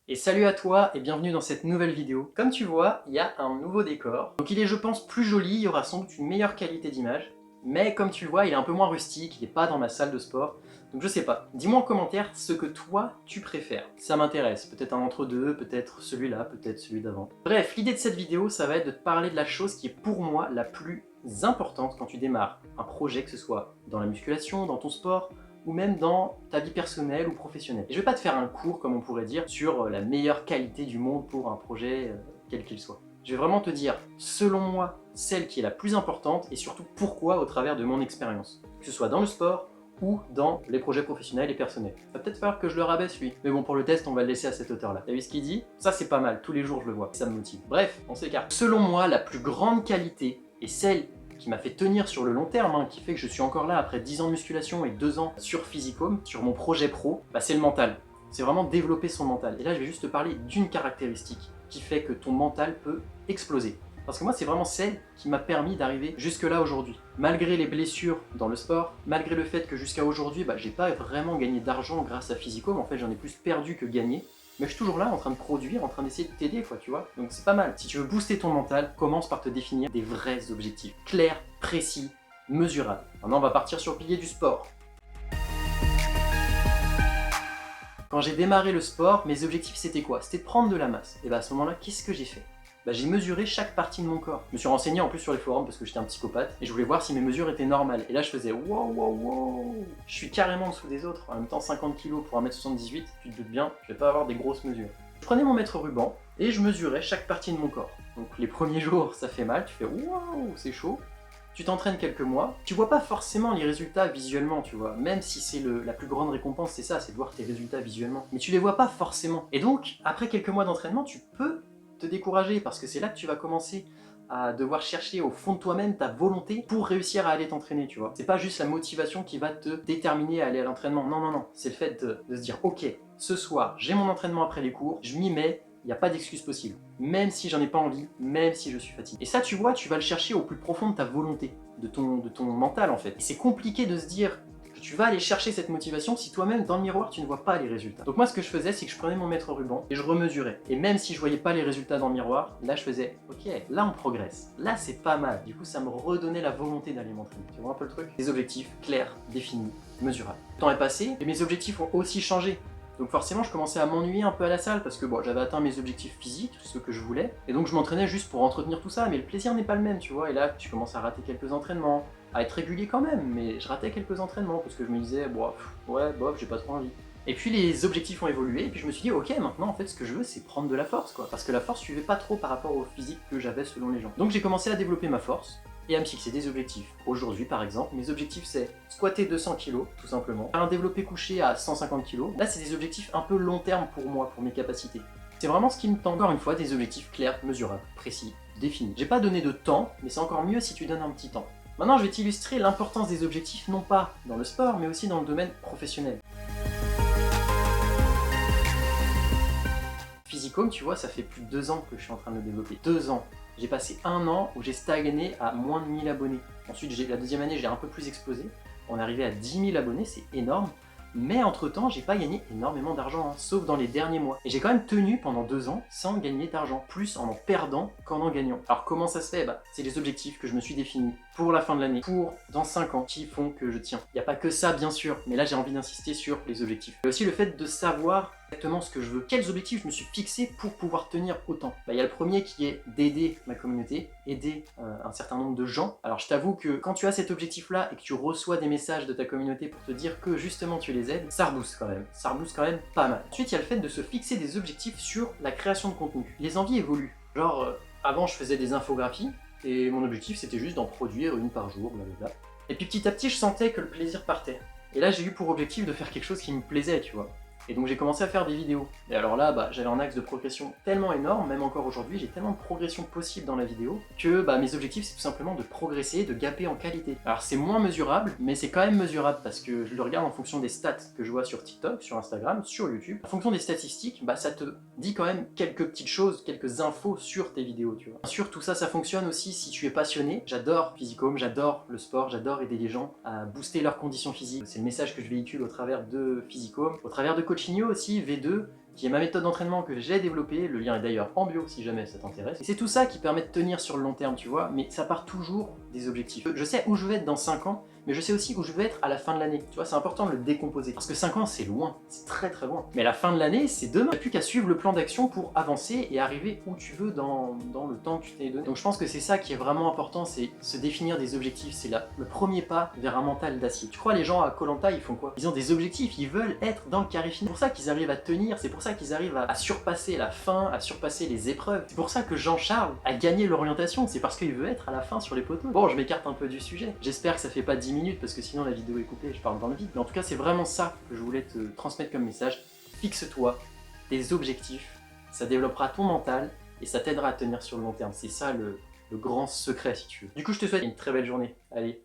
Et salut à toi et bienvenue dans cette nouvelle vidéo. Comme tu vois, il y a un nouveau décor. Donc il est je pense plus joli, il y aura sans doute une meilleure qualité d'image. Mais comme tu le vois, il est un peu moins rustique, il n'est pas dans ma salle de sport. Donc je sais pas, dis-moi en commentaire ce que toi tu préfères. Ça m'intéresse, peut-être un entre-deux, peut-être celui-là, peut-être celui d'avant. Bref, l'idée de cette vidéo, ça va être de te parler de la chose qui est pour moi la plus importante quand tu démarres un projet, que ce soit dans la musculation, dans ton sport, ou même dans ta vie personnelle ou professionnelle. Et je vais pas te faire un cours, comme on pourrait dire, sur la meilleure qualité du monde pour un projet, quel qu'il soit. Je vais vraiment te dire, selon moi, celle qui est la plus importante et surtout pourquoi au travers de mon expérience. Que ce soit dans le sport ou dans les projets professionnels et personnels. Va peut-être falloir que je le rabaisse lui. Mais bon, pour le test, on va le laisser à cette hauteur-là. T'as vu ce qu'il dit? Ça, c'est pas mal. Tous les jours, je le vois. Ça me motive. Bref, on s'écarte. Selon moi, la plus grande qualité et celle qui m'a fait tenir sur le long terme, qui fait que je suis encore là après 10 ans de musculation et 2 ans sur Physicom, sur mon projet pro, c'est le mental. C'est vraiment développer son mental. Et là, je vais juste te parler d'une caractéristique qui fait que ton mental peut exploser. Parce que moi, c'est vraiment celle qui m'a permis d'arriver jusque-là aujourd'hui. Malgré les blessures dans le sport, malgré le fait que jusqu'à aujourd'hui, j'ai pas vraiment gagné d'argent grâce à Physicom, en fait j'en ai plus perdu que gagné, mais je suis toujours là en train de produire, en train d'essayer de t'aider, quoi, tu vois. Donc c'est pas mal. Si tu veux booster ton mental, commence par te définir des vrais objectifs. Clairs, précis, mesurables. Maintenant, on va partir sur le pilier du sport. Quand j'ai démarré le sport, mes objectifs c'était quoi? C'était de prendre de la masse. Et à ce moment-là, qu'est-ce que j'ai fait? J'ai mesuré chaque partie de mon corps. Je me suis renseigné en plus sur les forums parce que j'étais un psychopathe et je voulais voir si mes mesures étaient normales. Et là je faisais wow wow wow, je suis carrément en dessous des autres. En même temps 50 kg pour 1m78, tu te doutes bien, je vais pas avoir des grosses mesures. Je prenais mon mètre ruban et je mesurais chaque partie de mon corps. Donc les premiers jours ça fait mal, tu fais wow c'est chaud. Tu t'entraînes quelques mois, tu vois pas forcément les résultats visuellement, tu vois, même si c'est la plus grande récompense, c'est ça, c'est de voir tes résultats visuellement. Mais tu les vois pas forcément. Et donc, après quelques mois d'entraînement, tu peux te décourager, parce que c'est là que tu vas commencer à devoir chercher au fond de toi-même ta volonté pour réussir à aller t'entraîner, tu vois. C'est pas juste la motivation qui va te déterminer à aller à l'entraînement, non, non, non. C'est le fait de se dire, ok, ce soir, j'ai mon entraînement après les cours, je m'y mets, il n'y a pas d'excuse possible. Même si j'en ai pas envie, même si je suis fatigué. Et ça, tu vois, tu vas le chercher au plus profond de ta volonté, de ton mental en fait. Et c'est compliqué de se dire que tu vas aller chercher cette motivation si toi-même, dans le miroir, tu ne vois pas les résultats. Donc moi, ce que je faisais, c'est que je prenais mon mètre ruban et je remesurais. Et même si je voyais pas les résultats dans le miroir, là, je faisais, ok, là, on progresse. Là, c'est pas mal. Du coup, ça me redonnait la volonté d'aller m'entraîner. Tu vois un peu le truc? Des objectifs clairs, définis, mesurables. Le temps est passé et mes objectifs ont aussi changé. Donc forcément, je commençais à m'ennuyer un peu à la salle parce que j'avais atteint mes objectifs physiques, ceux que je voulais, et donc je m'entraînais juste pour entretenir tout ça, mais le plaisir n'est pas le même, tu vois, et là, tu commences à rater quelques entraînements, à être régulier quand même, mais je ratais quelques entraînements parce que je me disais, ouais, bof, j'ai pas trop envie. Et puis les objectifs ont évolué, et puis je me suis dit, ok, maintenant en fait ce que je veux c'est prendre de la force, quoi, parce que la force suivait pas trop par rapport au physique que j'avais selon les gens. Donc j'ai commencé à développer ma force, et à me fixer des objectifs. Aujourd'hui par exemple, mes objectifs c'est squatter 200 kg tout simplement, faire un développé couché à 150 kg. Là c'est des objectifs un peu long terme pour moi, pour mes capacités. C'est vraiment ce qui me tend. Encore une fois, des objectifs clairs, mesurables, précis, définis. J'ai pas donné de temps, mais c'est encore mieux si tu donnes un petit temps. Maintenant je vais t'illustrer l'importance des objectifs non pas dans le sport, mais aussi dans le domaine professionnel. Physicom, tu vois, ça fait plus de 2 ans que je suis en train de le développer. 2 ans. J'ai passé 1 an où j'ai stagné à moins de 1000 abonnés. Ensuite, la deuxième année, j'ai un peu plus explosé. On est arrivé à 10 000 abonnés, c'est énorme. Mais entre-temps, j'ai pas gagné énormément d'argent, sauf dans les derniers mois. Et j'ai quand même tenu pendant 2 ans sans gagner d'argent, plus en perdant qu'en en gagnant. Alors comment ça se fait? C'est les objectifs que je me suis définis pour la fin de l'année, pour dans 5 ans, qui font que je tiens. Il n'y a pas que ça, bien sûr, mais là j'ai envie d'insister sur les objectifs. Et aussi le fait de savoir exactement ce que je veux, quels objectifs je me suis fixé pour pouvoir tenir autant. Il y a le premier qui est d'aider ma communauté, aider un certain nombre de gens. Alors je t'avoue que quand tu as cet objectif-là et que tu reçois des messages de ta communauté pour te dire que justement tu les aides, ça rebooste quand même. Ça rebooste quand même pas mal. Ensuite, il y a le fait de se fixer des objectifs sur la création de contenu. Les envies évoluent. Genre, avant je faisais des infographies et mon objectif c'était juste d'en produire une par jour, blablabla. Et puis petit à petit, je sentais que le plaisir partait. Et là, j'ai eu pour objectif de faire quelque chose qui me plaisait, tu vois. Et donc j'ai commencé à faire des vidéos. Et alors là, j'avais un axe de progression tellement énorme, même encore aujourd'hui, j'ai tellement de progression possible dans la vidéo, que mes objectifs c'est tout simplement de progresser, de gapper en qualité. Alors c'est moins mesurable, mais c'est quand même mesurable parce que je le regarde en fonction des stats que je vois sur TikTok, sur Instagram, sur YouTube. En fonction des statistiques, ça te dit quand même quelques petites choses, quelques infos sur tes vidéos, tu vois. Bien sûr, tout ça, ça fonctionne aussi si tu es passionné. J'adore Physicom, j'adore le sport, j'adore aider les gens à booster leurs conditions physiques. C'est le message que je véhicule au travers de Physicom, au travers de Coachinho aussi, V2, qui est ma méthode d'entraînement que j'ai développée. Le lien est d'ailleurs en bio si jamais ça t'intéresse. Et c'est tout ça qui permet de tenir sur le long terme, tu vois, mais ça part toujours des objectifs. Je sais où je vais être dans 5 ans, mais je sais aussi où je vais être à la fin de l'année. Tu vois, c'est important de le décomposer. Parce que 5 ans, c'est loin, c'est très très loin. Mais la fin de l'année, c'est demain. Tu n'as plus qu'à suivre le plan d'action pour avancer et arriver où tu veux dans le temps que tu t'es donné. Donc je pense que c'est ça qui est vraiment important, c'est se définir des objectifs. C'est le premier pas vers un mental d'acier. Tu crois les gens à Koh Lanta, ils font quoi? Ils ont des objectifs, ils veulent être dans le carré final. C'est pour ça qu'ils arrivent à tenir, c'est pour ça qu'ils arrivent à surpasser la fin, à surpasser les épreuves. C'est pour ça que Jean-Charles a gagné l'orientation, c'est parce qu'il veut être à la fin sur les poteaux. Bon, je m'écarte un peu du sujet. J'espère que ça fait pas 10 minutes parce que sinon la vidéo est coupée, je parle dans le vide. Mais en tout cas, c'est vraiment ça que je voulais te transmettre comme message. Fixe-toi des objectifs, ça développera ton mental et ça t'aidera à tenir sur le long terme. C'est ça le grand secret si tu veux. Du coup, je te souhaite une très belle journée. Allez,